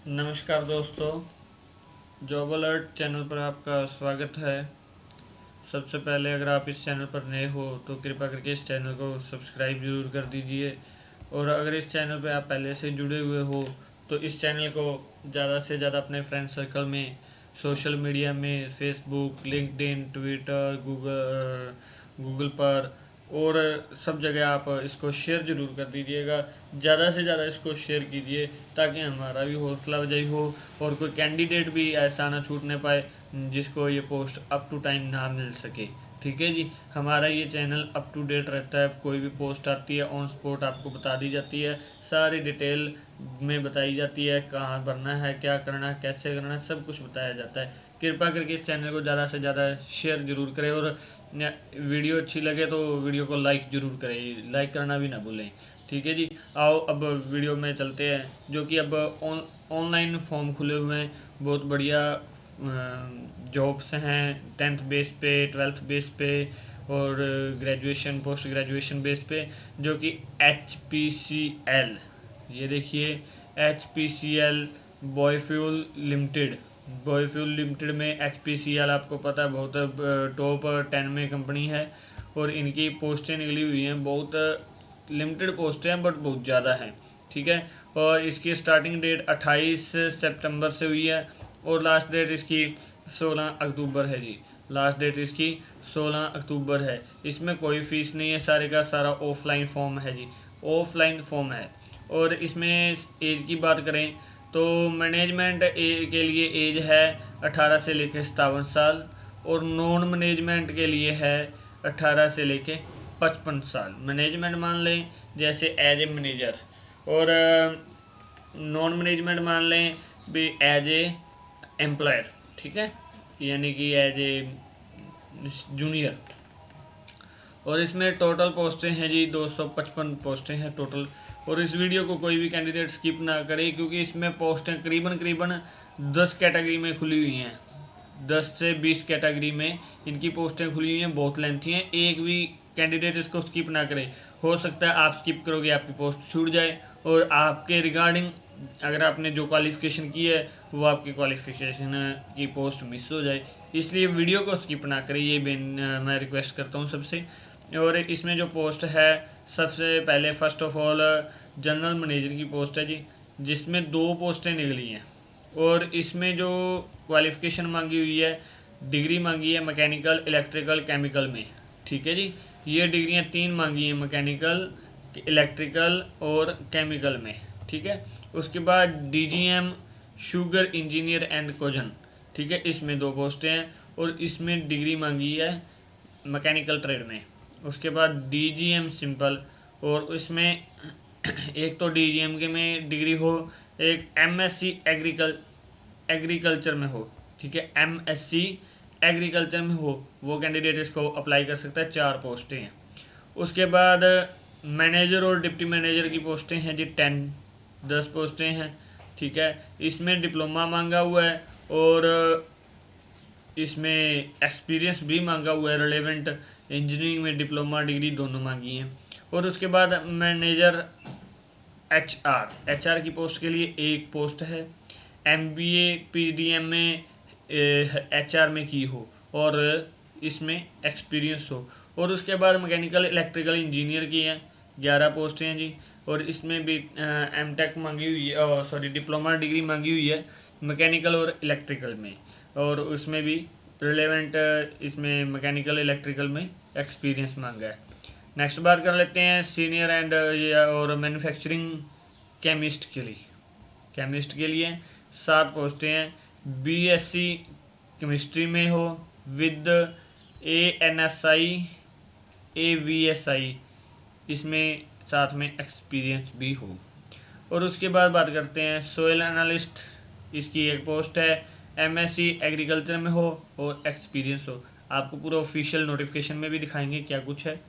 नमस्कार दोस्तों, job alert channel पर आपका स्वागत है। सबसे पहले अगर आप इस चैनल पर नए हो तो कृपया करके इस चैनल को सब्सक्राइब जरूर कर दीजिए। और अगर इस चैनल पर आप पहले से जुड़े हुए हो तो इस चैनल को ज़्यादा से ज़्यादा अपने फ्रेंड सर्कल में, सोशल मीडिया में, फेसबुक, लिंक्डइन, ट्विटर, गूगल पर और सब जगह आप इसको शेयर जरूर कर दीजिएगा। ज़्यादा से ज़्यादा इसको शेयर कीजिए ताकि हमारा भी हौसला अफजाई हो और कोई कैंडिडेट भी ऐसा ना छूटने पाए जिसको ये पोस्ट अप टू टाइम ना मिल सके। ठीक है जी, हमारा ये चैनल अप टू डेट रहता है। कोई भी पोस्ट आती है ऑन स्पॉट आपको बता दी जाती है, सारी डिटेल में बताई जाती है, कहाँ भरना है, क्या करना है, कैसे करना है, सब कुछ बताया जाता है। कृपया करके इस चैनल को ज़्यादा से ज़्यादा शेयर जरूर करें और वीडियो अच्छी लगे तो वीडियो को लाइक जरूर करें, लाइक करना भी ना भूलें। ठीक है जी, आओ अब वीडियो में चलते हैं। जो कि अब ऑनलाइन फॉर्म खुले हुए हैं, बहुत बढ़िया जॉब्स हैं 10th बेस पे, 12th बेस पे और ग्रेजुएशन पोस्ट ग्रेजुएशन बेस पे। जो कि HPCL, ये देखिए HPCL बॉयफ्यूल लिमिटेड। बॉयफ्यूल लिमिटेड में HPCL आपको पता है बहुत टॉप 10 में कंपनी है और इनकी पोस्टें निकली हुई हैं। बहुत लिमिटेड पोस्टें हैं बट बहुत ज़्यादा हैं। ठीक है, और इसकी स्टार्टिंग डेट 28 सितंबर से हुई है और लास्ट डेट इसकी 16 अक्टूबर है जी। लास्ट डेट इसकी 16 अक्टूबर है। इसमें कोई फीस नहीं है, सारे का सारा ऑफलाइन फॉर्म है जी, ऑफलाइन फॉर्म है। और इसमें एज की बात करें तो मैनेजमेंट के लिए एज है 18 से लेकर 57 साल और नॉन मैनेजमेंट के लिए है 18 से लेकर 55 साल। मैनेजमेंट मान लें जैसे एज ए मैनेजर और नॉन मैनेजमेंट मान लें भी एज ए एम्प्लॉयर। ठीक है, यानी कि एज ए जूनियर। और इसमें टोटल पोस्टें हैं जी 255 पोस्टें हैं टोटल। और इस वीडियो को कोई भी कैंडिडेट स्किप ना करे क्योंकि इसमें पोस्टें करीबन 10 कैटेगरी में खुली हुई हैं। 10 से 20 कैटेगरी में इनकी पोस्टें खुली हुई हैं, बहुत लेंथी हैं। एक भी कैंडिडेट इसको स्किप ना करे। हो सकता है आप स्किप करोगे आपकी पोस्ट छूट जाए और आपके रिगार्डिंग अगर आपने जो क्वालिफिकेशन की है वो आपकी क्वालिफिकेशन की पोस्ट मिस हो जाए। इसलिए वीडियो को स्किप ना करें, ये मैं रिक्वेस्ट करता हूँ सबसे। और इसमें जो पोस्ट है सबसे पहले first of all general manager की पोस्ट है जी, जिसमें 2 पोस्टें निकली हैं। और इसमें जो क्वालिफिकेशन मांगी हुई है, डिग्री मांगी है मैकेनिकल, इलेक्ट्रिकल, केमिकल में। ठीक है जी, ये डिग्रियां 3 मांगी हैं, मैकेनिकल, इलेक्ट्रिकल और केमिकल में। ठीक है, उसके बाद DGM sugar engineer and cogen. ठीक है, इसमें 2 पोस्टें हैं और इसमें डिग्री मांगी है मैकेनिकल ट्रेड में। उसके बाद DGM सिंपल और इसमें एक तो DGM के में डिग्री हो, एक MSc एग्रीकल्चर में हो। ठीक है, MSc एग्रीकल्चर में हो, वो कैंडिडेट इसको अप्लाई कर सकता है। 4 पोस्टें हैं। उसके बाद मैनेजर और डिप्टी मैनेजर की पोस्टें हैं जी 10 पोस्टें हैं। ठीक है, इसमें डिप्लोमा मांगा हुआ है और इसमें एक्सपीरियंस भी मांगा हुआ है। रिलेवेंट इंजीनियरिंग में डिप्लोमा डिग्री दोनों मांगी हैं। और उसके बाद मैनेजर HR की पोस्ट के लिए 1 पोस्ट है। MBA PDM में HR में की हो और इसमें एक्सपीरियंस हो। और उसके बाद मैकेनिकल इलेक्ट्रिकल इंजीनियर की है 11 पोस्टें हैं जी। और इसमें भी MTech मांगी हुई है, सॉरी डिप्लोमा डिग्री मांगी हुई है मैकेनिकल और इलेक्ट्रिकल में। और उसमें भी रिलेवेंट इसमें मैकेनिकल इलेक्ट्रिकल में एक्सपीरियंस मांगा है। नेक्स्ट बात कर लेते हैं सीनियर एंड और मैन्युफैक्चरिंग केमिस्ट के लिए 7 पोस्टें हैं। BSc केमिस्ट्री में हो विद ANSI AVSI, इसमें साथ में एक्सपीरियंस भी हो। और उसके बाद बात करते हैं सोयल एनालिस्ट, इसकी 1 पोस्ट है। MSc एग्रीकल्चर में हो और एक्सपीरियंस हो। आपको पूरा ऑफिशियल नोटिफिकेशन में भी दिखाएंगे क्या कुछ है।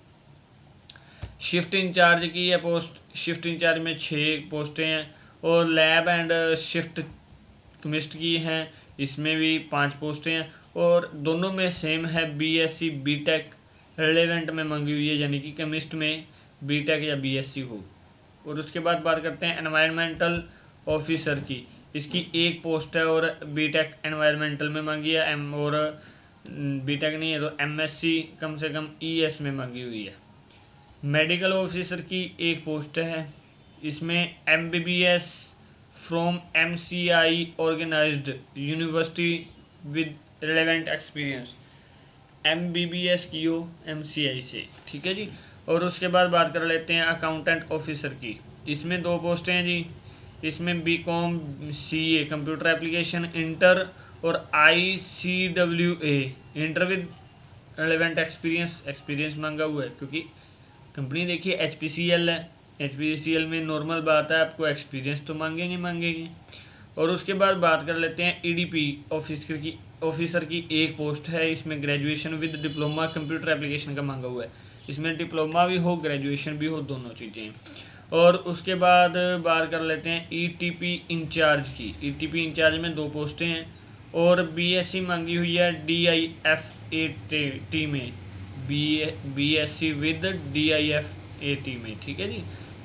शिफ्ट इंचार्ज की है पोस्ट, शिफ्ट इंचार्ज में 6 पोस्टें हैं। और लैब एंड शिफ्ट केमिस्ट की हैं, इसमें भी 5 पोस्टें हैं। और दोनों में सेम है BSc BTech रिलेवेंट में मांगी हुई है, यानी कि केमिस्ट में BTech या BSc हो। और उसके बाद बात करते हैं एनवायरमेंटल ऑफिसर की, इसकी एक पोस्ट है। और बीटेक एनवायरमेंटल में मांगी है और बीटेक नहीं है तो एमएससी कम से कम ईएस में मांगी हुई है। मेडिकल ऑफिसर की एक पोस्ट है, इसमें MBBS from MCI organised university with relevant experience, MBBS की हो एमसीआई से, ठीक है जी। और उसके बाद बात कर लेते हैं अकाउंटेंट ऑफिसर की। इसमें दो पोस्टें हैं जी। इसमें BCom CA computer application inter और ICWA inter with relevant experience मांगा हुआ है, क्योंकि कंपनी देखिए एचपीसीएल है। एचपीसीएल में नॉर्मल बात है, आपको एक्सपीरियंस तो मांगेंगे। और उसके बाद बात कर लेते हैं ईडीपी ऑफिसर की एक पोस्ट है। इसमें graduation with diploma computer application का मांगा हुआ है। इसमें डिप्लोमा भी हो ग्रेजुएशन भी हो, दोनों चीज़ें। और उसके बाद बात कर लेते हैं ईटीपी इंचार्ज की। ईटीपी इंचार्ज में दो पोस्टें हैं और बीएससी मांगी हुई है डीआईएफएटी में, बीएससी विद डीआईएफएटी में, ठीक है जी।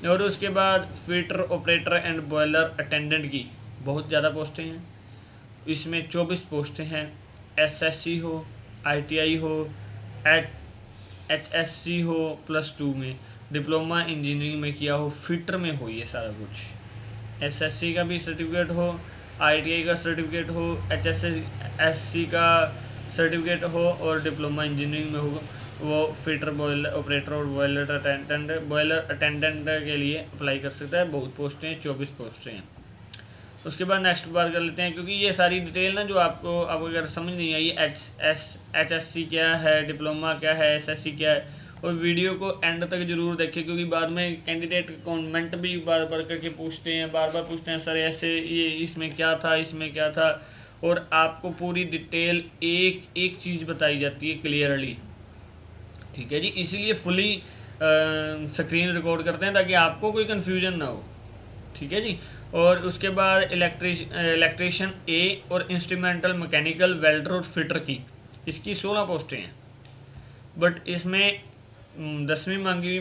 और उसके बाद fitter operator and boiler attendant की बहुत ज़्यादा पोस्टें हैं। इसमें 24 पोस्टें हैं। एसएससी हो, आईटीआई हो, एचएससी हो +2 में, डिप्लोमा इंजीनियरिंग में किया हो, फिटर में हो, ये सारा कुछ। एसएससी का भी सर्टिफिकेट हो, आईटीआई का सर्टिफिकेट हो, एचएससी का सर्टिफिकेट हो और डिप्लोमा इंजीनियरिंग में हो, वो फिटर बॉयलर ऑपरेटर और बॉयलर अटेंडेंट के लिए अप्लाई कर सकता है। बहुत पोस्टें हैं, 24 पोस्टें हैं। उसके बाद नेक्स्ट बात कर लेते हैं, क्योंकि ये सारी डिटेल ना जो आपको अब अगर समझ नहीं आई एचएससी क्या है, डिप्लोमा क्या है, एसएससी क्या है, और वीडियो को एंड तक जरूर देखें, क्योंकि बाद में कैंडिडेट कमेंट भी बार बार करके पूछते हैं सर ऐसे ये इसमें क्या था, इसमें क्या था, और आपको पूरी डिटेल एक एक चीज़ बताई जाती है क्लियरली, ठीक है जी। इसीलिए फुली स्क्रीन रिकॉर्ड करते हैं ताकि आपको कोई कन्फ्यूजन ना हो, ठीक है जी। और उसके बाद इलेक्ट्रीशियन ए और इंस्ट्रूमेंटल मैकेनिकल वेल्डर और फिटर की, इसकी 16 पोस्टें हैं। बट इसमें 10वीं मांगी हुई,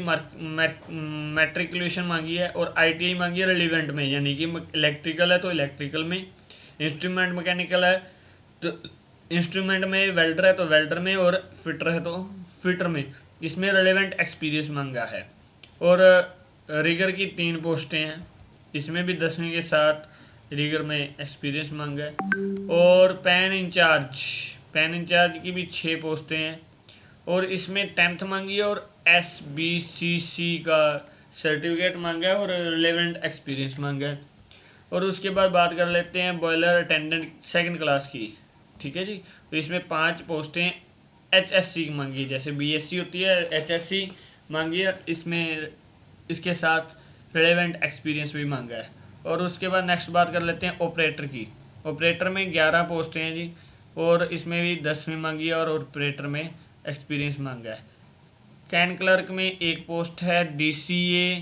मैट्रिकुलेशन मांगी है और आईटीआई मांगी है रिलीवेंट में, यानी कि इलेक्ट्रिकल है तो इलेक्ट्रिकल में, इंस्ट्रूमेंट मैकेनिकल है तो इंस्ट्रूमेंट में, वेल्डर है तो वेल्डर में, और फिटर है तो फिटर में। इसमें रिलेवेंट एक्सपीरियंस मांगा है। और रिगर की 3 पोस्टें हैं, इसमें भी 10वीं के साथ रिगर में एक्सपीरियंस मांगा है। और पैन इंचार्ज की भी 6 पोस्टें हैं और इसमें 10th मांगी है और SBCC का सर्टिफिकेट मांगा है और रिलेवेंट एक्सपीरियंस मांगा है। और उसके बाद बात कर लेते हैं बॉयलर अटेंडेंट 2nd क्लास की, ठीक है जी। तो इसमें 5 पोस्टें HSC की मांगी है, जैसे BSc होती है HSC मांगी है, इसमें इसके साथ रिलेवेंट एक्सपीरियंस भी मांगा है। और उसके बाद नेक्स्ट बात कर लेते हैं ऑपरेटर की। ऑपरेटर में 11 पोस्टें हैं जी और इसमें भी 10वीं मांगी है और ऑपरेटर में एक्सपीरियंस मांगा है। कैन क्लर्क में 1 पोस्ट है, DCA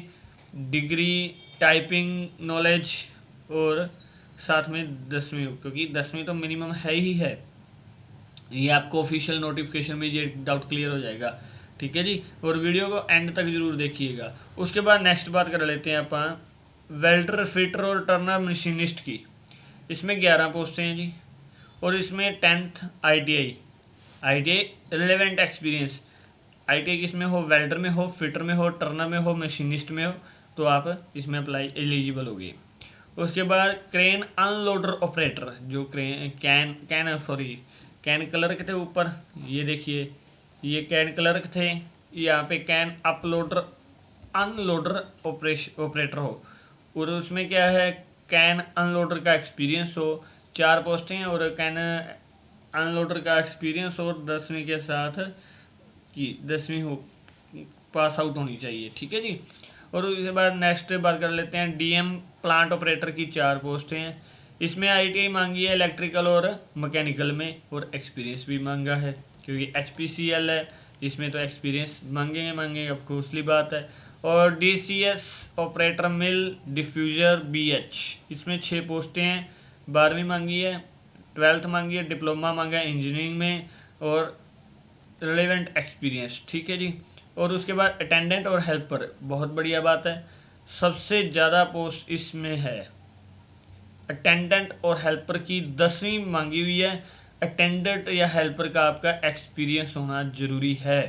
डिग्री टाइपिंग नॉलेज और साथ में 10वीं, क्योंकि 10वीं तो मिनिमम है ही है, ये आपको ऑफिशियल नोटिफिकेशन में ये डाउट क्लियर हो जाएगा, ठीक है जी। और वीडियो को एंड तक जरूर देखिएगा। उसके बाद नेक्स्ट बात कर लेते हैं अपन वेल्डर फिटर और टर्नर मशीनिस्ट की। इसमें 11 पोस्टें हैं जी और इसमें 10th ITI relevant experience, ITI किसमें हो, वेल्डर में हो, फिटर में हो, टर्नर में हो, मशीनिस्ट में हो, तो आप इसमें अप्लाई एलिजिबल होगी। उसके बाद क्रेन अनलोडर ऑपरेटर, जो कैन क्लर्क थे ऊपर, ये देखिए ये कैन क्लर्क थे, यहाँ पे कैन अनलोडर ऑपरेटर हो, और उसमें क्या है कैन अनलोडर का एक्सपीरियंस हो। 4 पोस्टें हैं और कैन अनलोडर का एक्सपीरियंस और 10वीं के साथ कि 10वीं हो पास आउट होनी चाहिए, ठीक है जी। और उसके बाद नेक्स्ट बात कर लेते हैं DM प्लांट ऑपरेटर की 4 पोस्टें हैं। इसमें ITI मांगी है इलेक्ट्रिकल और मैकेनिकल में और एक्सपीरियंस भी मांगा है, क्योंकि HPCL है, इसमें तो एक्सपीरियंस मांगेंगे ऑफ कोर्सली बात है। और DCS ऑपरेटर मिल डिफ्यूज़र BH, इसमें 6 पोस्टें हैं। 12वीं मांगी है, 12th मांगी है, डिप्लोमा मांगा है इंजीनियरिंग में और रिलेवेंट एक्सपीरियंस, ठीक है जी। और उसके बाद अटेंडेंट और हेल्पर, बहुत बढ़िया बात है, सबसे ज़्यादा पोस्ट इसमें है अटेंडेंट और हेल्पर की 10वीं मांगी हुई है। अटेंडेंट या हेल्पर का आपका एक्सपीरियंस होना ज़रूरी है।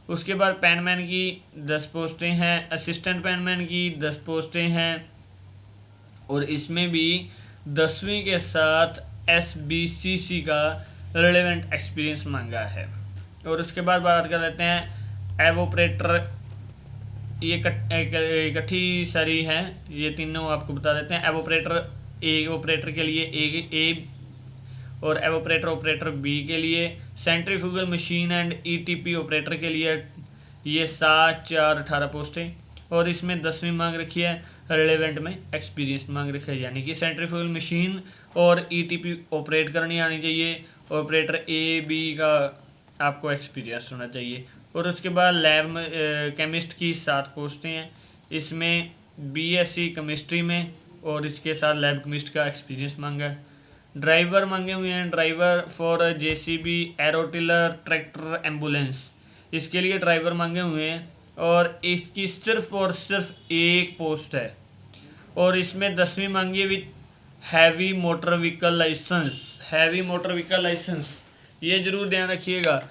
उसके बाद पेनमैन की 10 पोस्टें हैं, असिस्टेंट पेनमैन की 10 पोस्टें हैं, और इसमें भी 10वीं के साथ SBCC का रिलेवेंट एक्सपीरियंस मांगा है। और उसके बाद बात कर लेते हैं एवोपरेटर। ये इकट्ठी सारी हैं, ये तीनों आपको बता देते हैं। एवोपरेटर के लिए ए और एवोपरेटर ऑपरेटर बी के लिए, centrifugal machine and ETP operator के लिए ये 7 4 18 पोस्टें, और इसमें 10वीं मांग रखी है, रिलेवेंट में एक्सपीरियंस मांग रखा है, यानी कि सेंट्रीफ्यूगल मशीन और ETP ऑपरेट करनी आनी चाहिए। ऑपरेटर A B का आपको एक्सपीरियंस होना चाहिए। और उसके बाद लैब केमिस्ट की 7 पोस्टें हैं, इसमें BSc केमिस्ट्री में और इसके साथ लैब केमिस्ट का एक्सपीरियंस मांगा है। ड्राइवर मांगे हुए हैं, driver for JCB, rototiller, tractor, ambulance, इसके लिए ड्राइवर मांगे हुए हैं, और इसकी सिर्फ और सिर्फ एक पोस्ट है। और इसमें 10वीं मांगी है with heavy motor vehicle licence. Heavy motor vehicle licence ये जरूर ध्यान रखिएगा,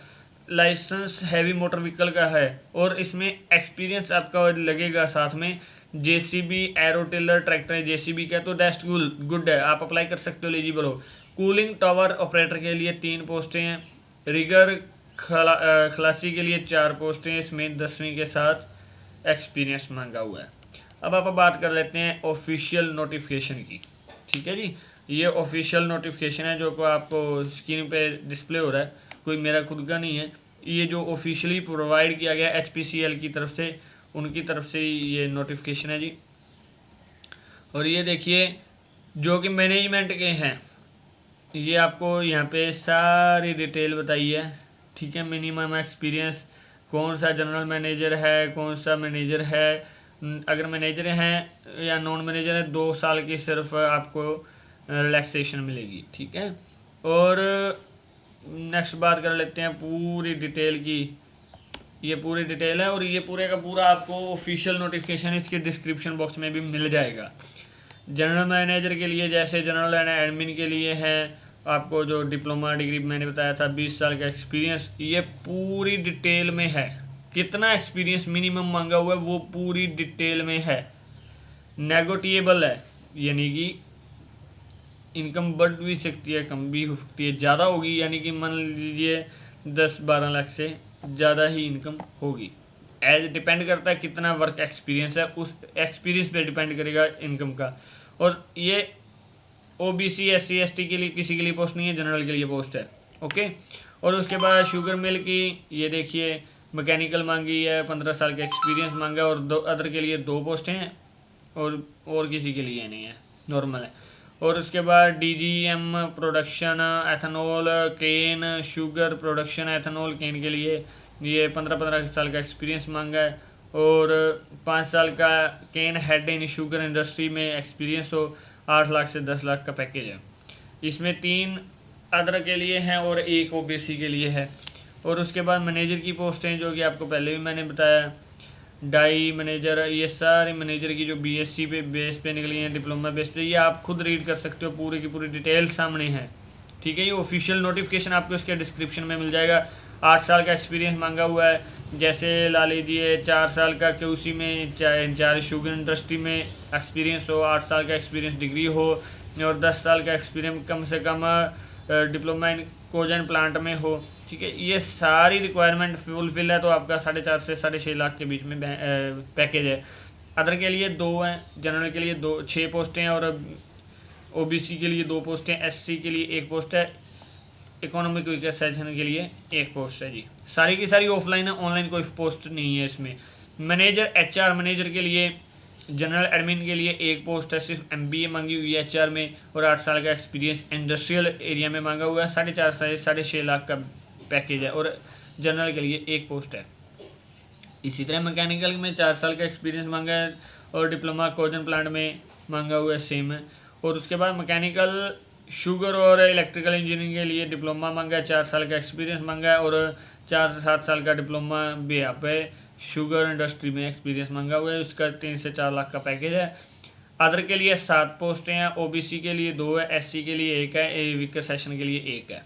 लाइसेंस हैवी मोटर व्हीकल का है, और इसमें एक्सपीरियंस आपका लगेगा साथ में। JCB, एरोटिलर, ट्रैक्टर, JCB का तो दैट्स गुड है, आप अप्लाई कर सकते हो, एलिजिबल हो। कूलिंग टावर ऑपरेटर के लिए 3 पोस्टें हैं, रिगर खलासी के लिए 4 पोस्टें हैं, इसमें 10वीं के साथ एक्सपीरियंस मांगा हुआ है। अब आप बात कर लेते हैं ऑफिशियल नोटिफिकेशन की। ठीक है जी, ये ऑफिशियल नोटिफिकेशन है जो को आपको स्क्रीन पे डिस्प्ले हो रहा है, कोई मेरा खुद का नहीं है, ये जो ऑफिशियली प्रोवाइड किया गया HPCL की तरफ से, उनकी तरफ से ये नोटिफिकेशन है जी। और ये देखिए जो कि मैनेजमेंट के हैं, ये आपको यहाँ पे सारी डिटेल बताई है। ठीक है, मिनिमम एक्सपीरियंस, कौन सा जनरल मैनेजर है, कौन सा मैनेजर है, अगर मैनेजर हैं या नॉन मैनेजर है, 2 साल की सिर्फ आपको रिलैक्सेशन मिलेगी। ठीक है, और नेक्स्ट बात कर लेते हैं पूरी डिटेल की। ये पूरी डिटेल है, और ये पूरे का पूरा आपको ऑफिशियल नोटिफिकेशन इसके डिस्क्रिप्शन बॉक्स में भी मिल जाएगा। जनरल मैनेजर के लिए जैसे जनरल एंड एडमिन के लिए है, आपको जो डिप्लोमा डिग्री मैंने बताया था 20 साल का एक्सपीरियंस, ये पूरी डिटेल में है। कितना एक्सपीरियंस मिनिमम मांगा हुआ है वो पूरी डिटेल में है। नेगोटिएबल है, यानी कि इनकम बढ़ भी सकती है, कम भी हो सकती है, ज़्यादा होगी, यानी कि मान लीजिए 10-12 लाख से ज़्यादा ही इनकम होगी। एज डिपेंड करता है कितना वर्क एक्सपीरियंस है, उस एक्सपीरियंस पे डिपेंड करेगा इनकम का। और ये OBC SC ST के लिए किसी के लिए पोस्ट नहीं है, जनरल के लिए पोस्ट है। ओके, और उसके बाद शुगर मिल की ये देखिए मैकेनिकल मांगी है, 15 साल का एक्सपीरियंस मांगा, और अदर के लिए 2 पोस्टें हैं, और किसी के लिए नहीं है, नॉर्मल है। और उसके बाद DGM प्रोडक्शन एथेनॉल केन, शुगर प्रोडक्शन एथेनॉल केन के लिए ये 15 साल का एक्सपीरियंस मांगा है, और 5 साल का केन हेड इन शुगर इंडस्ट्री में एक्सपीरियंस हो, 8 लाख से 10 लाख का पैकेज है। इसमें 3 अदर के लिए हैं और 1 OBC के लिए है। और उसके बाद मैनेजर की पोस्टें जो कि आपको पहले भी मैंने बताया, डाई मैनेजर, ये सारे मैनेजर की जो BSc पे बेस पे निकली हैं, डिप्लोमा बेस पे, ये आप खुद रीड कर सकते हो, पूरी की पूरी डिटेल सामने है। ठीक है, ये ऑफिशियल नोटिफिकेशन आपको इसके डिस्क्रिप्शन में मिल जाएगा। 8 साल का एक्सपीरियंस मांगा हुआ है, जैसे ला लीजिए 4 साल का QC में, चाहे शुगर इंडस्ट्री में एक्सपीरियंस हो, 8 साल का एक्सपीरियंस डिग्री हो, और 10 साल का एक्सपीरियंस कम से कम डिप्लोमा इन कोजन प्लांट में हो। ठीक है, ये सारी रिक्वायरमेंट फुलफिल है तो आपका 4.5 से 6.5 लाख के बीच में पैकेज है। अदर के लिए 2 हैं, जनरल के लिए 6 पोस्टें हैं, और OBC के लिए 2 पोस्टें, SC के लिए 1 पोस्ट है, इकोनॉमिक वीकर सेक्शन के लिए 1 पोस्ट है जी। सारी की सारी ऑफलाइन है, ऑनलाइन कोई पोस्ट नहीं है इसमें। मैनेजर HR मैनेजर के लिए, जनरल एडमिन के लिए 1 पोस्ट है, सिर्फ MBA मांगी हुई है HR में, और 8 साल का एक्सपीरियंस इंडस्ट्रियल एरिया में मांगा हुआ है, 4.5 से 6.5 लाख का पैकेज है, और जनरल के लिए 1 पोस्ट है। इसी तरह मैकेनिकल में 4 साल का एक्सपीरियंस मांगा है, और डिप्लोमा कोजन प्लांट में मांगा हुआ है, सेम है। और उसके बाद मैकेनिकल, शुगर और इलेक्ट्रिकल इंजीनियरिंग के लिए डिप्लोमा मांगा है, 4 साल का एक्सपीरियंस मांगा है, और 4 से 7 साल का डिप्लोमा भी यहाँ पे शुगर इंडस्ट्री में एक्सपीरियंस मांगा हुआ है, उसका 3 से 4 लाख का पैकेज है। अदर के लिए 7 पोस्टें हैं, ओबीसी के लिए 2 है, एससी के लिए 1 है, वीकर सेशन के लिए 1 है।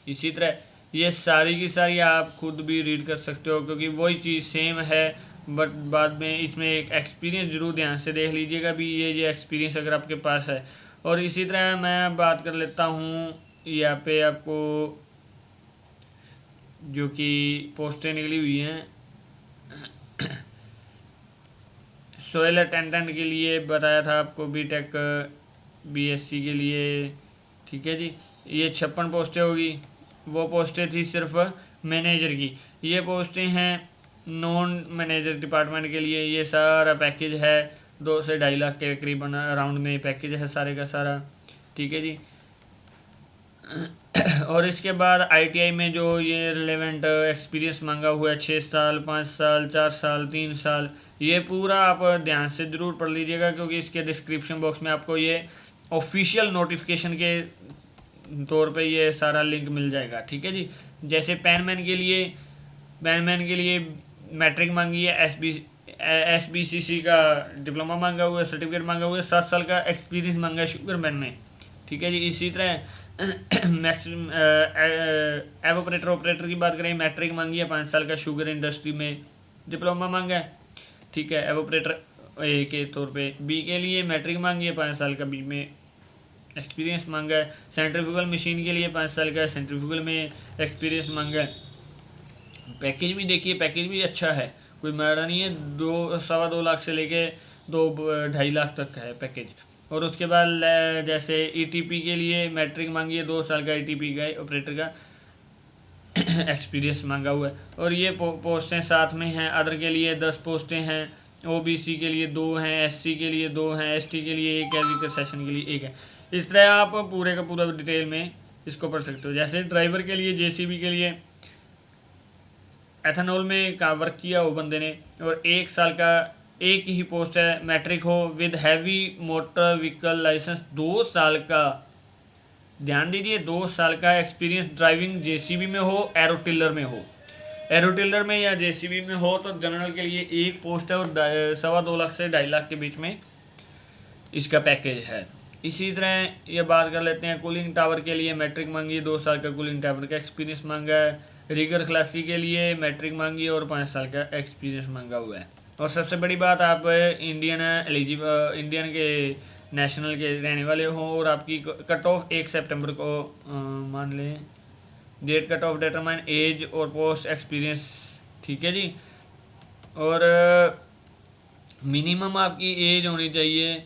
इसी तरह ये सारी की सारी आप खुद भी रीड कर सकते हो, क्योंकि वही चीज़ सेम है, बट बाद में इसमें एक एक्सपीरियंस जरूर ध्यान से देख लीजिएगा भी, ये एक्सपीरियंस अगर आपके पास है। और इसी तरह मैं बात कर लेता हूँ यहाँ पे आपको जो कि पोस्टें निकली हुई हैं। सोयल अटेंडेंट के लिए बताया था आपको, बीटेक बीएससी के लिए, ठीक है जी। ये 56 पोस्टें होगी, वो पोस्टें थी सिर्फ मैनेजर की। ये पोस्टें हैं नॉन मैनेजर डिपार्टमेंट के लिए। ये सारा पैकेज है 2 से 2.5 लाख के करीबन अराउंड में पैकेज है सारे का सारा, ठीक है जी। और इसके बाद आईटीआई में जो ये रिलेवेंट एक्सपीरियंस मांगा हुआ है 6 साल, 5 साल, 4 साल, 3 साल, ये पूरा आप ध्यान से ज़रूर पढ़ लीजिएगा, क्योंकि इसके डिस्क्रिप्शन बॉक्स में आपको ये ऑफिशियल नोटिफिकेशन के तौर पे ये सारा लिंक मिल जाएगा, ठीक है जी। जैसे पैनमैन के लिए मैट्रिक मांगी है, एसबीसीसी का डिप्लोमा मांगा हुआ है, सर्टिफिकेट मांगा हुआ है, 7 साल का एक्सपीरियंस मांगा है शुगरमैन में, ठीक है जी। इसी तरह मैक्सिमम एवोपरेटर ऑपरेटर की बात करें, मैट्रिक मांगी है, 5 साल का शुगर इंडस्ट्री में डिप्लोमा मांगा है, ठीक है, एवोपरेटर ए के तौर पे। बी के लिए मैट्रिक मांगी है, 5 साल का बी में एक्सपीरियंस मांगा है। सेंट्रीफ्यूगल मशीन के लिए 5 साल का सेंट्रीफ्यूगल में एक्सपीरियंस मांगा है। पैकेज भी देखिए, पैकेज भी अच्छा है, कोई माड़ा नहीं है, 2.25 लाख से लेके 2-2.5 लाख तक है पैकेज। और उसके बाद जैसे ईटीपी के लिए मैट्रिक मांगी है, 2 साल का ईटीपी का ऑपरेटर का एक्सपीरियंस मांगा हुआ है। और ये पोस्टें साथ में हैं। अदर के लिए 10 पोस्टें हैं, ओबीसी के लिए 2 हैं, एससी के लिए 2 हैं, एसटी के लिए 1 है, वीकर सेशन के लिए 1 है। इस तरह आप पूरे का पूरा डिटेल में इसको पढ़ सकते हो। जैसे ड्राइवर के लिए, जेसीबी के लिए एथेनॉल में का वर्क किया हो बंदे ने, और 1 साल का एक ही पोस्ट है, मैट्रिक हो with heavy motor vehicle licence, 2 साल का, ध्यान दीजिए, 2 साल का एक्सपीरियंस ड्राइविंग जेसीबी में हो, एरो टिलर में हो, एरो टिलर में या जेसीबी में हो तो जनरल के लिए 1 पोस्ट है, और 2.25 लाख से 2.5 लाख के बीच में इसका पैकेज है। इसी तरह ये बात कर लेते हैं कूलिंग टावर के लिए मैट्रिक मांगी, 2 साल का कूलिंग टावर का एक्सपीरियंस मांगा है। रिगर खलासी के लिए मैट्रिक मांगी और 5 साल का एक्सपीरियंस मांगा हुआ है। और सबसे बड़ी बात, आप इंडियन के नेशनल के रहने वाले हो, और आपकी कट ऑफ 1 सितंबर को मान लें, date cut off determine age और पोस्ट एक्सपीरियंस, ठीक है जी। और मिनिमम आपकी एज होनी चाहिए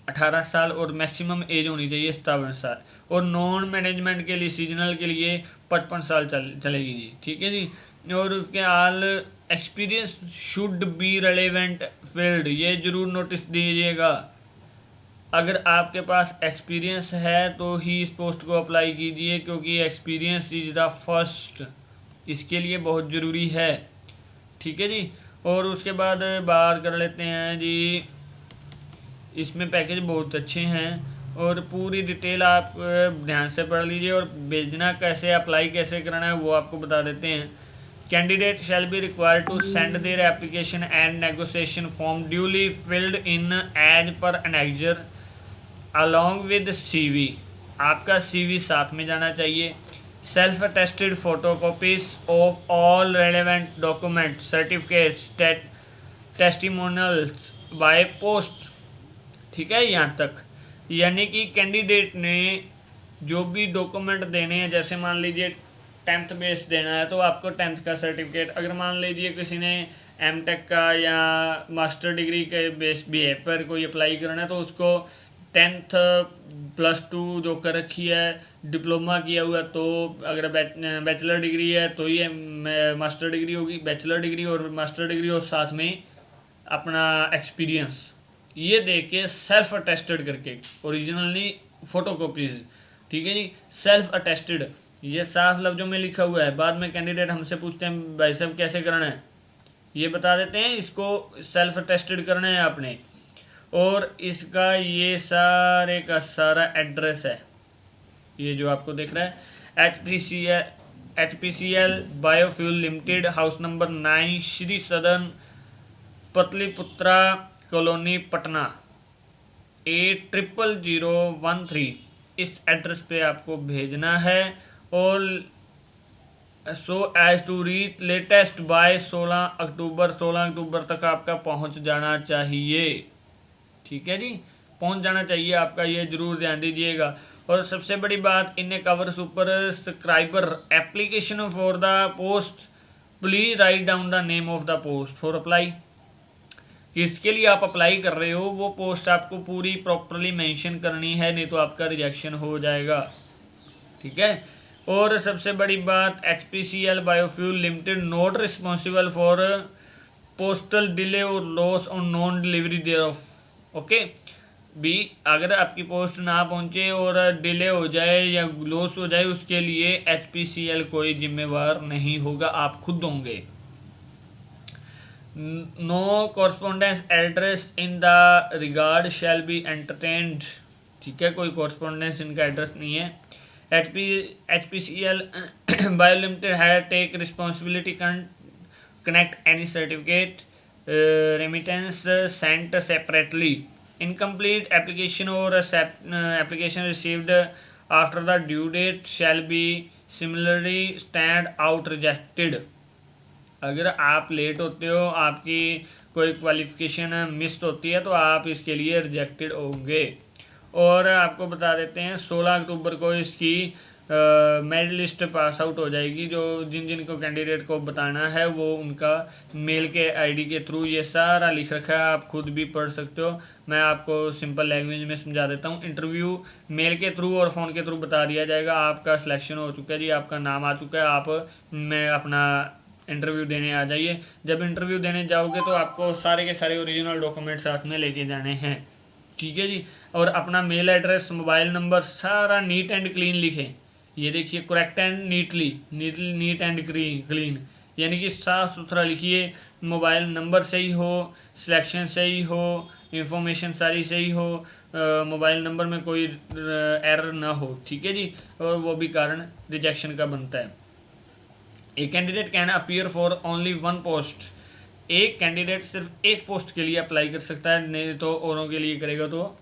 18 साल, और मैक्सिमम एज होनी चाहिए 57 साल। और नॉन मैनेजमेंट के लिए, सीजनल के लिए 55 साल चलेगी जी, ठीक है जी। और उसके all experience should be relevant field, ये जरूर नोटिस दीजिएगा, अगर आपके पास एक्सपीरियंस है तो ही इस पोस्ट को अप्लाई कीजिए, क्योंकि एक्सपीरियंस इज द फर्स्ट, इसके लिए बहुत ज़रूरी है, ठीक है जी। और उसके बाद बात कर लेते हैं जी, इसमें पैकेज बहुत अच्छे हैं, और पूरी डिटेल आप ध्यान से पढ़ लीजिए। और भेजना कैसे, अप्लाई कैसे करना है वो आपको बता देते हैं। Candidate shall be required to send their application and negotiation form duly filled in as per annexure along with CV, आपका सीवी साथ में जाना चाहिए। Self attested photocopies of all relevant document, certificates, testimonials by post, ठीक है, यहाँ तक। यानी कि कैंडिडेट ने जो भी डॉक्यूमेंट देने हैं, जैसे मान लीजिए 10th बेस देना है तो आपको 10th का सर्टिफिकेट, अगर मान लीजिए किसी ने एमटेक का या मास्टर डिग्री के बेस भी है पर कोई अप्लाई करना है तो उसको 10th +2 जो कर रखी है, डिप्लोमा किया हुआ, तो अगर बैचलर डिग्री है तो ये मास्टर डिग्री होगी, बैचलर डिग्री और मास्टर डिग्री, और साथ में अपना एक्सपीरियंस, ये देख के सेल्फ अटेस्टेड करके, ओरिजिनली फोटोकॉपीज, ठीक है जी, सेल्फ अटेस्टेड, ये साफ लफ्जों में लिखा हुआ है। बाद में कैंडिडेट हमसे पूछते हैं भाई साहब कैसे करना है, ये बता देते हैं, इसको सेल्फ अटेस्टेड करना है आपने। और इसका ये सारे का सारा एड्रेस है, ये जो आपको दिख रहा है, HPCL biofuel limited, house number 9, Shri सदन, पतलीपुत्रा, कॉलोनी पटना 800013 इस एड्रेस पे आपको भेजना है। और so as to reach latest by 16 अक्टूबर तक आपका पहुंच जाना चाहिए। ठीक है जी, पहुंच जाना चाहिए आपका, ये जरूर ध्यान दीजिएगा। और सबसे बड़ी बात, in cover super subscriber application for the post please write down the name of the post for apply. किसके लिए आप अप्लाई कर रहे हो वो पोस्ट आपको पूरी प्रॉपरली मेंशन करनी है, नहीं तो आपका रिजेक्शन हो जाएगा। ठीक है। और सबसे बड़ी बात, HPCL biofuel limited not responsible for postal delay और लॉस और non delivery thereof. Okay भी, अगर आपकी पोस्ट ना पहुंचे और डिले हो जाए या लॉस हो जाए उसके लिए HPCL कोई जिम्मेवार नहीं होगा, आप खुद होंगे। No correspondence address in the regard shall be entertained. ठीक है, कोई कॉरस्पॉन्डेंस इनका एड्रेस नहीं है। HPCL Bio Limited है take responsibility connect any certificate remittance sent separately incomplete application और application received after the due date shall be similarly stand out rejected. अगर आप लेट होते हो, आपकी कोई क्वालिफिकेशन मिस होती है तो आप इसके लिए रिजेक्टेड होंगे। और आपको बता देते हैं 16 अक्टूबर को इसकी मेरिट लिस्ट पास आउट हो जाएगी। जो जिन जिन को कैंडिडेट को बताना है वो उनका मेल के आईडी के थ्रू, ये सारा लिख रखा है, आप खुद भी पढ़ सकते हो। मैं आपको सिंपल लैंग्वेज में समझा देता हूँ। इंटरव्यू मेल के थ्रू और फ़ोन के थ्रू बता दिया जाएगा। आपका सिलेक्शन हो चुका है जी, आपका नाम आ चुका है, आप मैं अपना इंटरव्यू देने आ जाइए। जब इंटरव्यू देने जाओगे तो आपको सारे के सारे ओरिजिनल डॉक्यूमेंट साथ में लेके जाने हैं। ठीक है जी। और अपना मेल एड्रेस, मोबाइल नंबर सारा नीट एंड क्लीन लिखें। ये देखिए, correct and neat and clean, यानी कि साफ़ सुथरा लिखिए। मोबाइल नंबर सही हो, सिलेक्शन सही हो, इंफॉर्मेशन सारी सही हो, मोबाइल नंबर में कोई एरर ना हो। ठीक है जी। और वो भी कारण रिजेक्शन का बनता है। A candidate can appear for only one post. एक कैंडिडेट सिर्फ एक पोस्ट के लिए अप्लाई कर सकता है, नहीं तो औरों के लिए करेगा तो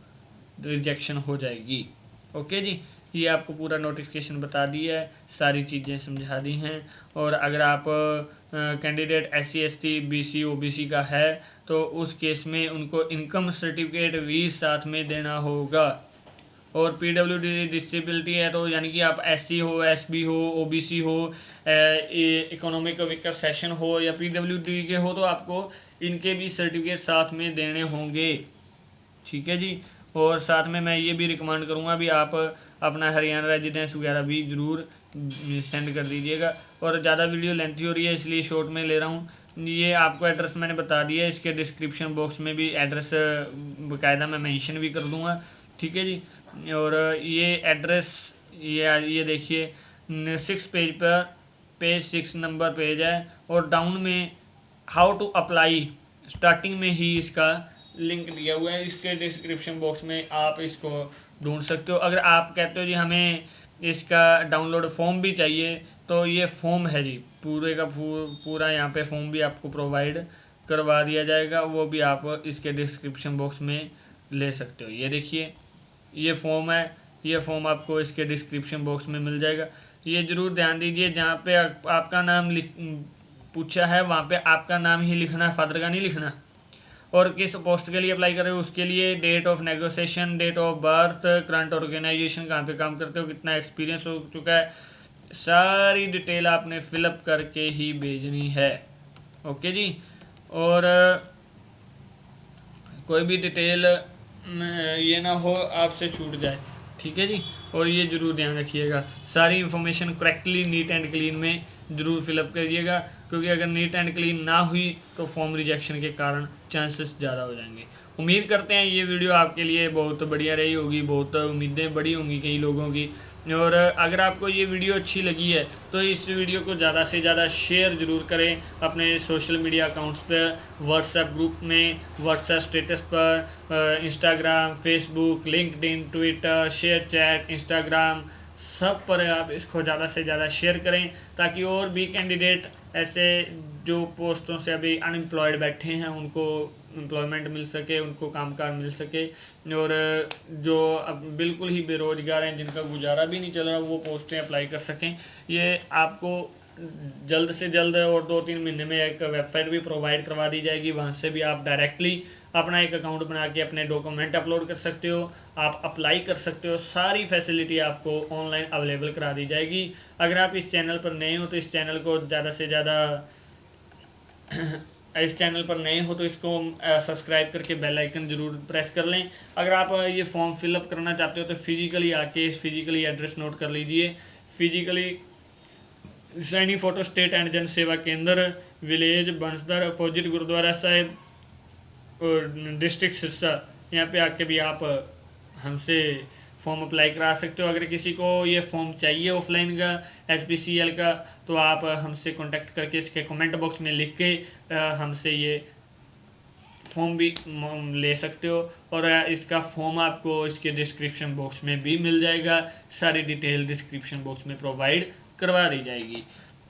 रिजेक्शन हो जाएगी। ओके जी, ये आपको पूरा नोटिफिकेशन बता दिया है, सारी चीज़ें समझा दी हैं। और अगर आप candidate SC ST BC OBC का है तो उस केस में उनको इनकम सर्टिफिकेट भी साथ में देना होगा। और PWD डिसेबिलिटी है तो यानी कि आप SC हो, SB हो, OBC हो, इकोनॉमिक वीकर सेशन हो या PWD के हो तो आपको इनके भी सर्टिफिकेट साथ में देने होंगे। ठीक है जी। और साथ में मैं ये भी रिकमेंड करूँगा भी आप अपना हरियाणा रेजिडेंस वगैरह भी ज़रूर सेंड कर दीजिएगा। और ज़्यादा वीडियो लेंथी हो रही है इसलिए शॉर्ट में ले रहा हूँ। ये आपको एड्रेस मैंने बता दिया है, इसके डिस्क्रिप्शन बॉक्स में भी एड्रेस बाकायदा मैं मेंशन भी कर दूँगा। ठीक है जी। और ये एड्रेस ये देखिए 6 पेज पर, पेज 6 नंबर पेज है। और डाउन में हाउ टू अप्लाई स्टार्टिंग में ही इसका लिंक दिया हुआ है, इसके डिस्क्रिप्शन बॉक्स में आप इसको ढूंढ सकते हो। अगर आप कहते हो जी हमें इसका डाउनलोड फॉर्म भी चाहिए तो ये फॉर्म है जी, पूरे का पूरा यहाँ पे फॉर्म भी आपको प्रोवाइड करवा दिया जाएगा, वो भी आप इसके डिस्क्रिप्शन बॉक्स में ले सकते हो। ये देखिए, ये फॉर्म है, ये फॉर्म आपको इसके डिस्क्रिप्शन बॉक्स में मिल जाएगा। ये ज़रूर ध्यान दीजिए, जहाँ पे आपका नाम पूछा है वहाँ पे आपका नाम ही लिखना है, फादर का नहीं लिखना। और किस पोस्ट के लिए अप्लाई कर रहे हो उसके लिए date of negotiation, date of birth, current organisation, कहाँ पे काम करते हो, कितना एक्सपीरियंस हो चुका है, सारी डिटेल आपने फिलअप करके ही भेजनी है। ओके जी। और कोई भी डिटेल ये ना हो आपसे छूट जाए। ठीक है जी। और ये ज़रूर ध्यान रखिएगा, सारी information correctly neat and clean में ज़रूर फिलअप करिएगा, क्योंकि अगर नीट एंड क्लीन ना हुई तो फॉर्म रिजेक्शन के कारण चांसेस ज़्यादा हो जाएंगे। उम्मीद करते हैं ये वीडियो आपके लिए बहुत बढ़िया रही होगी, बहुत उम्मीदें बड़ी होंगी कई लोगों की। और अगर आपको ये वीडियो अच्छी लगी है तो इस वीडियो को ज़्यादा से ज़्यादा शेयर ज़रूर करें अपने सोशल मीडिया अकाउंट्स पर, व्हाट्सएप ग्रुप में, व्हाट्सएप स्टेटस पर, Instagram, Facebook, LinkedIn, Twitter, share chat, Instagram, सब पर आप इसको ज़्यादा से ज़्यादा शेयर करें, ताकि और भी कैंडिडेट ऐसे जो पोस्टों से अभी अनएम्प्लॉयड बैठे हैं उनको एम्प्लॉयमेंट मिल सके, उनको कामकाज मिल सके। और जो अब बिल्कुल ही बेरोजगार हैं, जिनका गुजारा भी नहीं चल रहा, वो पोस्टें अप्लाई कर सकें। ये आपको जल्द से जल्द और 2-3 महीने में एक वेबसाइट भी प्रोवाइड करवा दी जाएगी। वहाँ से भी आप डायरेक्टली अपना एक अकाउंट बना के अपने डॉक्यूमेंट अपलोड कर सकते हो, आप अप्लाई कर सकते हो। सारी फैसिलिटी आपको ऑनलाइन अवेलेबल करा दी जाएगी। अगर आप इस चैनल पर नए हो तो इस चैनल को ज़्यादा से ज़्यादा इस चैनल पर नए हो तो इसको सब्सक्राइब करके बेल आइकन ज़रूर प्रेस कर लें। अगर आप ये फॉर्म फिलअप करना चाहते हो तो फिजिकली आके फिजिकली एड्रेस नोट कर लीजिए। Physically Saini photo state and Jan Seva Kendra, village Bansdar, opposite Gurudwara Sahib, district Sirsa. यहाँ पे आके भी आप हमसे फॉर्म अप्लाई करा सकते हो। अगर किसी को ये फॉर्म चाहिए ऑफलाइन का, HPCL का, तो आप हमसे कांटेक्ट करके इसके कमेंट बॉक्स में लिख के हमसे ये फॉर्म भी ले सकते हो। और इसका फॉर्म आपको इसके डिस्क्रिप्शन बॉक्स में भी मिल जाएगा। सारी डिटेल डिस्क्रिप्शन बॉक्स में प्रोवाइड करवा दी जाएगी।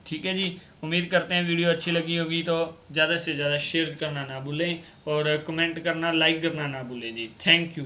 ठीक है जी, उम्मीद करते हैं वीडियो अच्छी लगी होगी तो ज़्यादा से ज़्यादा शेयर करना ना भूलें और कमेंट करना, लाइक करना ना भूलें जी। Thank you.